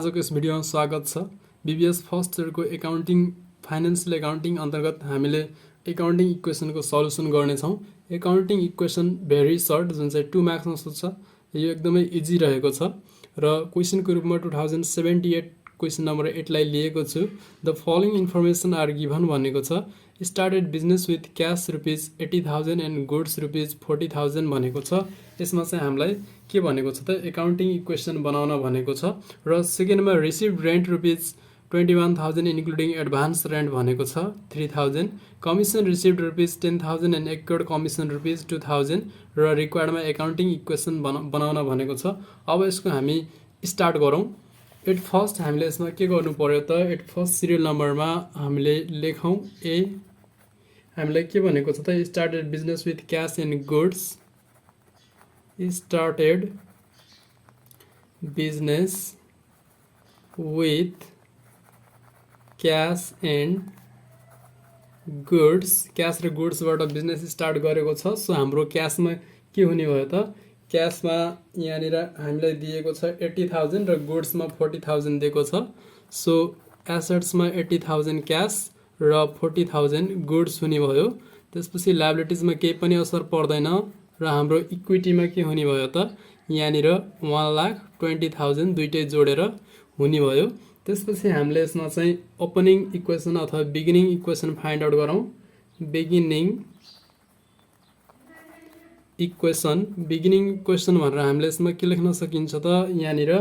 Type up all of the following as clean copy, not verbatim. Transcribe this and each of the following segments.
आजको यस भिडियोमा स्वागत छ। BBS फर्स्ट इयरको एकाउन्टिङ फाइनान्शियल एकाउन्टिङ अन्तर्गत हामीले एकाउन्टिङ इक्वेसनको सल्युसन गर्नेछौँ। एकाउन्टिङ इक्वेसन भेरी सर्ट जुन चाहिँ 2 मार्क्समा सोध्छ, यो एकदमै इजी रहेको छ र क्वेसनको रूपमा 2078 क्वेसन नम्बर 8 लाई लिएको छु। The following information are given भनेको छ। Started business with cash ₹80,000 and goods ₹40,000 भनेको छ। यसमा चाहिँ हामीलाई के भनेको छ त एकाउन्टिङ इक्वेसन बनाउन भनेको छ र सेकेन्डमा receive rent ₹21,000 including advance rent भनेको छ 3,000, कमिसन रिसिभ ₹10,000 एन्ड एक्योर्ड कमिसन ₹2,000 र रिक्वायर्डमा एकाउन्टिङ इक्वेसन बनाउन भनेको छ। अब यसको हामी स्टार्ट गरौँ। एट फर्स्ट हामीले यसमा के गर्नु पर्यो त एट फर्स्ट सिरियल नम्बरमा हामीले लेखौँ ए। हामीलाई के भनेको छ त started business with cash and goods, started business with cash and goods, cash र गुड्सबाट बिजनेस स्टार्ट गरेको छ। सो हाम्रो क्यासमा के हुने भयो त क्यासमा यहाँनिर हामीलाई दिएको छ 80,000 र गुड्समा 40,000 दिएको छ। सो एसेट्समा 80,000 क्यास र 40,000 गुड्स हुने भयो। त्यसपछि लायबिलिटिजमा केही पनि असर पर्दैन र हाम्रो इक्विटीमा के हुने भयो त यहाँनिर 1,20,000 दुइटै जोडेर हुने भयो। त्यसपछि हामीले यसमा चाहिँ ओपनिङ इक्वेसन अथवा बिगिनिङ इक्वेसन फाइन्ड आउट गरौँ। बिगिनिङ इक्वेसन भनेर हामीले यसमा के लेख्न सकिन्छ त यहाँनिर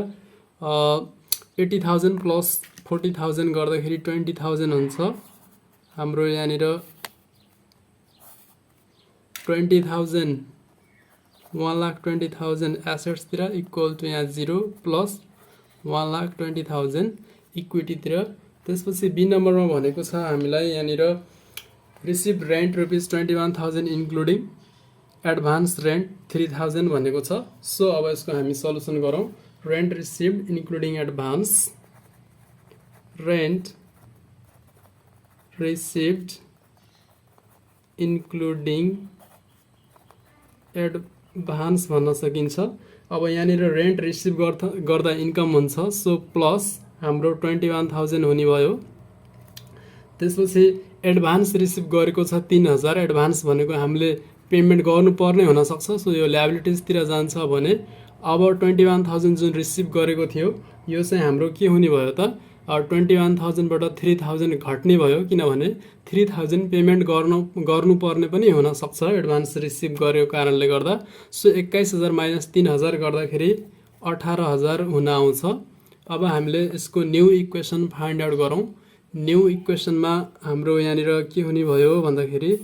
80,000 प्लस 40,000 गर्दाखेरि 20,000 हुन्छ। हाम्रो यहाँनिर 20,000 1,20,000 एसेट्सतिर इक्वल टु यहाँ 0 प्लस 1,20,000 इक्विटीतिर। त्यसपछि बी नम्बरमा भनेको छ हामीलाई यहाँनिर receive rent ₹21,000 including advance rent 3,000 भनेको छ। सो अब यसको हामी सल्युसन गरौँ। Rent received including advance, rent received including advance भन्न सकिन्छ। अब यहाँनिर रेन्ट रिसिभ गर्दा इन्कम हुन्छ, सो प्लस हाम्रो 21,000 हुने भयो। त्यसपछि एडभान्स रिसिभ गरेको छ 3,000। एडभान्स भनेको हामीले पेमेन्ट गर्नुपर्ने हुनसक्छ, सो यो लायबिलिटिजतिर जान्छ भने अब 21,000 जुन रिसिभ गरेको थियो यो चाहिँ हाम्रो के हुने भयो त 21,000बाट 3,000 घट्ने भयो, किनभने 3,000 पेमेन्ट गर्नुपर्ने पनि हुनसक्छ एडभान्स रिसिभ गरेको कारणले गर्दा। सो 21,000 माइनस 3,000 गर्दाखेरि 18,000 हुन आउँछ। अब हामीले यसको न्यू इक्वेसन फाइन्ड आउट गरौँ। न्यू इक्वेसनमा हाम्रो यहाँनिर के हुने भयो भन्दाखेरि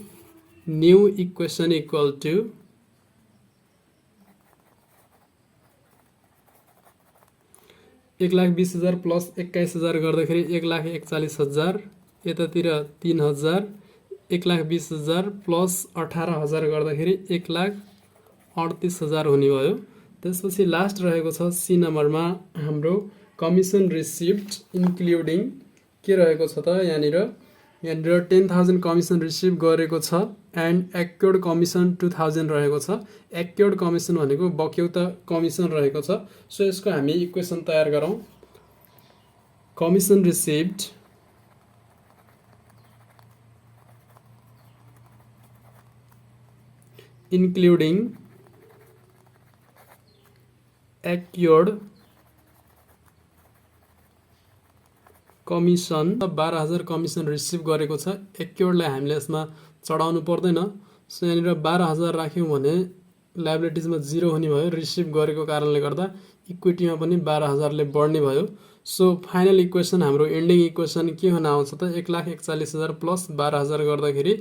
new equation equal to 1,20,000 plus 21,000 गर्दाखेरि 1,41,000, यतातिर 3,000, 1,20,000 प्लस 18,000 गर्दाखेरि 1,38,000 हुने भयो। त्यसपछि लास्ट रहेको छ सी नम्बरमा हाम्रो कमिसन रिसिभड इन्क्लुडिङ के रहेको छ त यहाँनिर 10,000 कमिसन रिसिभ गरेको छ एन्ड एक्योर्ड कमिसन 2,000 रहेको छ। एक्योर्ड कमिसन भनेको बक्यौता कमिसन रहेको छ। सो यसको हामी इक्वेसन तयार गरौँ। Commission received including accrued commission 12,000 commission receive गरेको छ। एक्योर्डलाई हामीले यसमा चढाउनु पर्दैन। सो यहाँनिर 12,000 राख्यौँ भने लायबिलिटिजमा 0 हुने भयो। रिसिभ गरेको कारणले गर्दा इक्विटीमा पनि 12,000ले बढ्ने भयो। सो फाइनल इक्वेसन हाम्रो एन्डिङ इक्वेसन के हुन आउँछ त 1,41,000 प्लस 12,000 गर्दाखेरि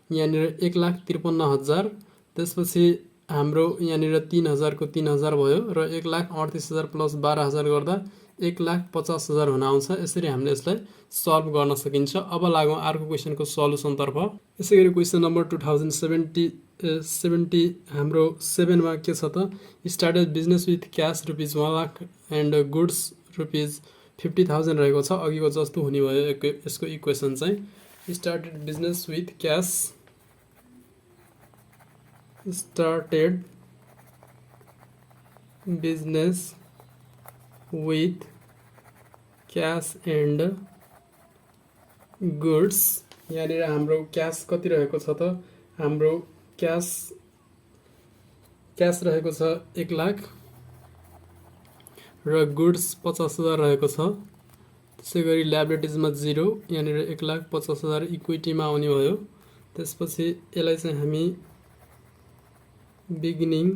यहाँनिर 1,53,000। त्यसपछि हाम्रो यहाँनिर 3,000 को 3,000 भयो र 1,38,000 प्लस 12,000 गर्दा 1,50,000 हुन आउँछ। यसरी हामीले यसलाई सल्भ गर्न सकिन्छ। अब लागौँ अर्को क्वेसनको सल्युसनतर्फ। यसै गरी क्वेसन नम्बर 2070 हाम्रो 7 मा के छ त started business with cash ₹1,00,000 and goods ₹50,000 रहेको छ। अघिको जस्तो हुने भयो यसको इक्वेसन चाहिँ। Started business with cash, started business with cash and goods. यहाँनिर हाम्रो क्यास कति रहेको छ त हाम्रो क्यास रहेको छ 1 लाख र गुड्स 50,000 रहेको छ। त्यसै गरी लायबिलिटिजमा 0, यहाँनिर 1,50,000 इक्विटीमा आउने भयो। त्यसपछि यसलाई चाहिँ हामी बिगिनिङ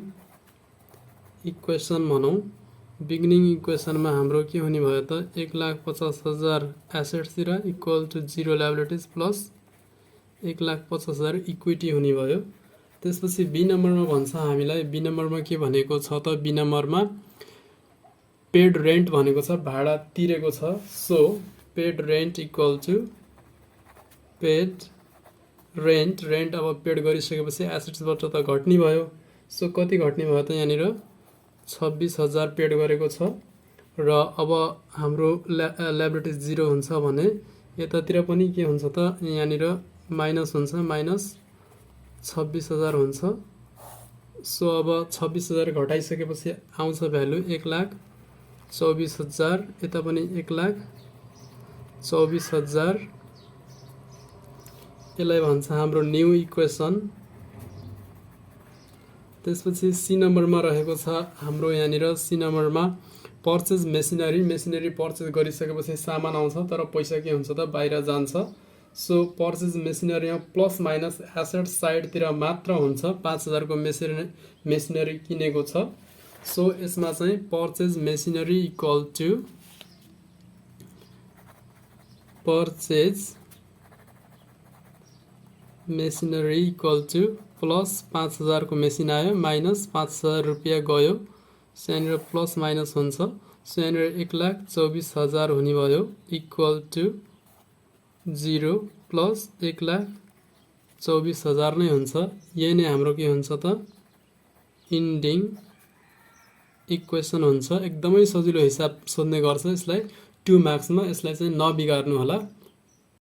इक्वेसन भनौँ। बिगिनिङ इक्वेसनमा हाम्रो के हुने भयो त 1,50,000 एसेट्सतिर equal to 0 liabilities plus 1,50,000 equity हुने भयो। त्यसपछि बी नम्बरमा भन्छ हामीलाई, बी नम्बरमा के भनेको छ त बी नम्बरमा पेड रेन्ट भनेको छ, भाडा तिरेको छ। So paid rent equal to paid rent, rent अब पेड गरिसकेपछि एसेट्सबाट त घट्ने भयो। सो कति घट्ने भयो त यहाँनिर 26,000 पेड गरेको छ र अब हाम्रो लायबिलिटिज 0 हुन्छ भने यतातिर पनि के हुन्छ त यहाँनिर माइनस हुन्छ, माइनस 26,000 हुन्छ। सो अब 26,000 घटाइसकेपछि आउँछ भ्यालु 1,24,000, यता पनि 1,24,000। यसलाई भन्छ हाम्रो न्यू इक्वेसन। त्यसपछि सी नम्बरमा रहेको छ हाम्रो यहाँनिर सी नम्बरमा पर्चेज मेसिनरी। मेसिनरी पर्चेज गरिसकेपछि सामान आउँछ तर पैसा के हुन्छ त बाहिर जान्छ। सो पर्चेज मेसिनरीमा प्लस माइनस एसेट साइडतिर मात्र हुन्छ। 5,000 को मेसिनरी किनेको छ। सो यसमा चाहिँ purchase machinery equal to purchase machinery equal to plus 5,000 को मेसिन आयो माइनस 5,000 रुपियाँ गयो। सो यहाँनिर प्लस माइनस हुन्छ। सो यहाँनिर 1,24,000 हुने भयो इक्वल टु 0 प्लस 1,24,000 नै हुन्छ। यही नै हाम्रो के हुन्छ त इन्डिङ इक्वेसन हुन्छ। एकदमै सजिलो हिसाब सोध्ने गर्छ यसलाई 2 मार्क्समा। यसलाई चाहिँ नबिगार्नु होला।